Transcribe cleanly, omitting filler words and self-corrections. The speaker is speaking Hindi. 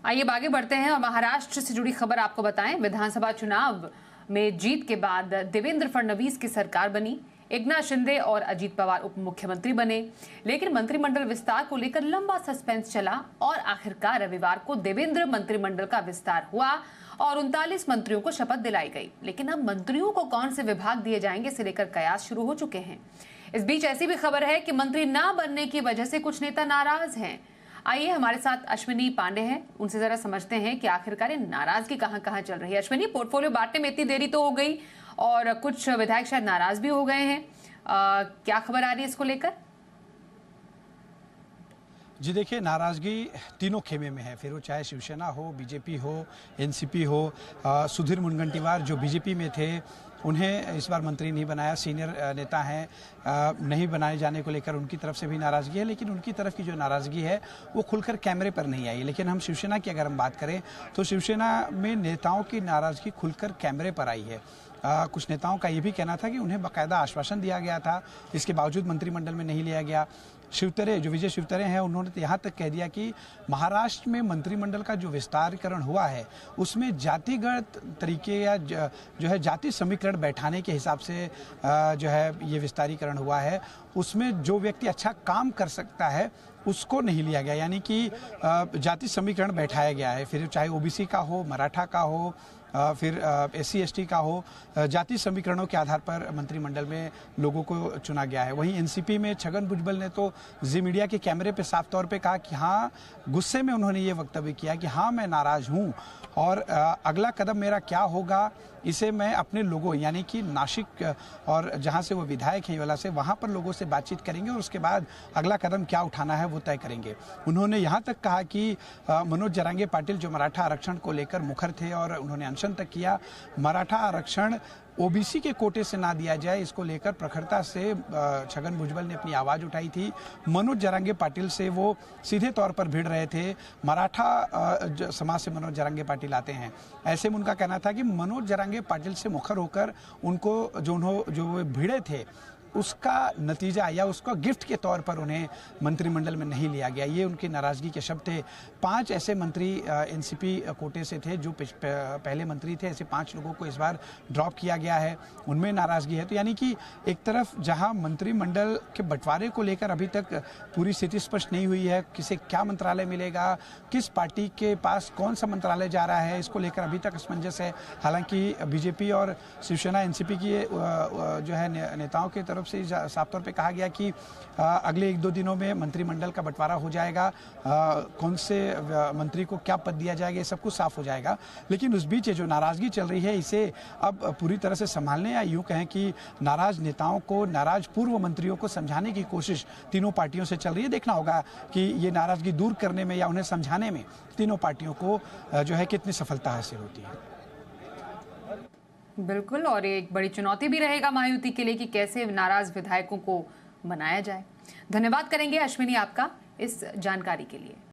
आइए अब आगे बढ़ते हैं और महाराष्ट्र से जुड़ी खबर आपको बताएं। विधानसभा चुनाव में जीत के बाद देवेंद्र फडणवीस की सरकार बनी। एकनाथ शिंदे और अजीत पवार उप मुख्यमंत्री बने, लेकिन मंत्रिमंडल विस्तार को लेकर लंबा सस्पेंस चला और आखिरकार रविवार को देवेंद्र मंत्रिमंडल का विस्तार हुआ और 39 मंत्रियों को शपथ दिलाई गई। लेकिन अब मंत्रियों को कौन से विभाग दिए जाएंगे, इसे लेकर कयास शुरू हो चुके हैं। इस बीच ऐसी भी खबर है कि मंत्री न बनने की वजह से कुछ नेता नाराज हैं। आइए हमारे साथ अश्विनी पांडे हैं, उनसे जरा समझते हैं कि आखिरकार ये नाराजगी कहां कहां चल रही है। अश्विनी, पोर्टफोलियो बांटने में इतनी देरी तो हो गई और कुछ विधायक शायद नाराज भी हो गए हैं, क्या खबर आ रही है इसको लेकर? जी देखिए, नाराजगी तीनों खेमे में है, फिर वो चाहे शिवसेना हो, बीजेपी हो, एनसीपी हो। सुधीर मुनगंटीवार जो बीजेपी में थे, उन्हें इस बार मंत्री नहीं बनाया। सीनियर नेता हैं, नहीं बनाए जाने को लेकर उनकी तरफ से भी नाराजगी है, लेकिन उनकी तरफ की जो नाराजगी है वो खुलकर कैमरे पर नहीं आई। लेकिन हम शिवसेना की अगर हम बात करें तो शिवसेना में नेताओं की नाराजगी खुलकर कैमरे पर आई है। कुछ नेताओं का ये भी कहना था कि उन्हें बाकायदा आश्वासन दिया गया था, इसके बावजूद मंत्रिमंडल में नहीं लिया गया। शिवतरे, जो विजय शिवतरे हैं, उन्होंने तो यहाँ तक कह दिया कि महाराष्ट्र में मंत्रिमंडल का जो विस्तारीकरण हुआ है उसमें जातिगत तरीके या जो है जाति समीकरण बैठाने के हिसाब से जो है ये विस्तारीकरण हुआ है। उसमें जो व्यक्ति अच्छा काम कर सकता है उसको नहीं लिया गया, यानी कि जाति समीकरण बैठाया गया है। फिर चाहे ओबीसी का हो, मराठा का हो, फिर एससी एसटी का हो, जाति समीकरणों के आधार पर मंत्रिमंडल में लोगों को चुना गया है। वहीं एनसीपी में छगन भुजबल ने तो जी मीडिया के कैमरे पे साफ तौर पे कहा कि हाँ, गुस्से में उन्होंने ये वक्तव्य किया कि हाँ, मैं नाराज हूँ और अगला कदम मेरा क्या होगा इसे मैं अपने लोगों, यानी कि नासिक और जहाँ से वो विधायक हैं वाला से, वहाँ पर लोगों से बातचीत करेंगे और उसके बाद अगला कदम क्या उठाना है वो तय करेंगे। उन्होंने यहाँ तक कहा कि मनोज जरांगे पाटिल जो मराठा आरक्षण को लेकर मुखर थे और उन्होंने अनशन तक किया, मराठा आरक्षण ओबीसी के कोटे से ना दिया जाए, इसको लेकर प्रखरता से छगन भुजबल ने अपनी आवाज़ उठाई थी। मनोज जरांगे पाटिल से वो सीधे तौर पर भिड़ रहे थे। मराठा समाज से मनोज जरांगे पाटिल आते हैं, ऐसे में उनका कहना था कि मनोज जरांगे पाटिल से मुखर होकर उनको जो वो भिड़े थे उसका नतीजा या उसका गिफ्ट के तौर पर उन्हें मंत्रिमंडल में नहीं लिया गया। ये उनकी नाराजगी के शब्द थे। 5 ऐसे मंत्री एनसीपी कोटे से थे जो पहले मंत्री थे, ऐसे 5 लोगों को इस बार ड्रॉप किया गया है, उनमें नाराजगी है। तो यानी कि एक तरफ जहां मंत्रिमंडल के बंटवारे को लेकर अभी तक पूरी स्थिति स्पष्ट नहीं हुई है, किसे क्या मंत्रालय मिलेगा, किस पार्टी के पास कौन सा मंत्रालय जा रहा है, इसको लेकर अभी तक असमंजस है। हालांकि बीजेपी और शिवसेना एनसीपी की जो है नेताओं की तरफ से साफ तौर पे कहा गया कि अगले 1-2 दिनों में मंत्रिमंडल का बंटवारा हो जाएगा, कौन से मंत्री को क्या पद दिया जाएगा, ये सब कुछ साफ हो जाएगा। लेकिन उस बीच जो नाराजगी चल रही है इसे अब पूरी तरह से संभालने, या यूं कहें कि नाराज नेताओं को, नाराज पूर्व मंत्रियों को समझाने की कोशिश तीनों पार्टियों से चल रही है। देखना होगा कि ये नाराजगी दूर करने में या उन्हें समझाने में तीनों पार्टियों को जो है कितनी सफलता हासिल होती है। बिल्कुल, और एक बड़ी चुनौती भी रहेगा महायुति के लिए कि कैसे नाराज विधायकों को मनाया जाए। धन्यवाद करेंगे अश्विनी आपका इस जानकारी के लिए।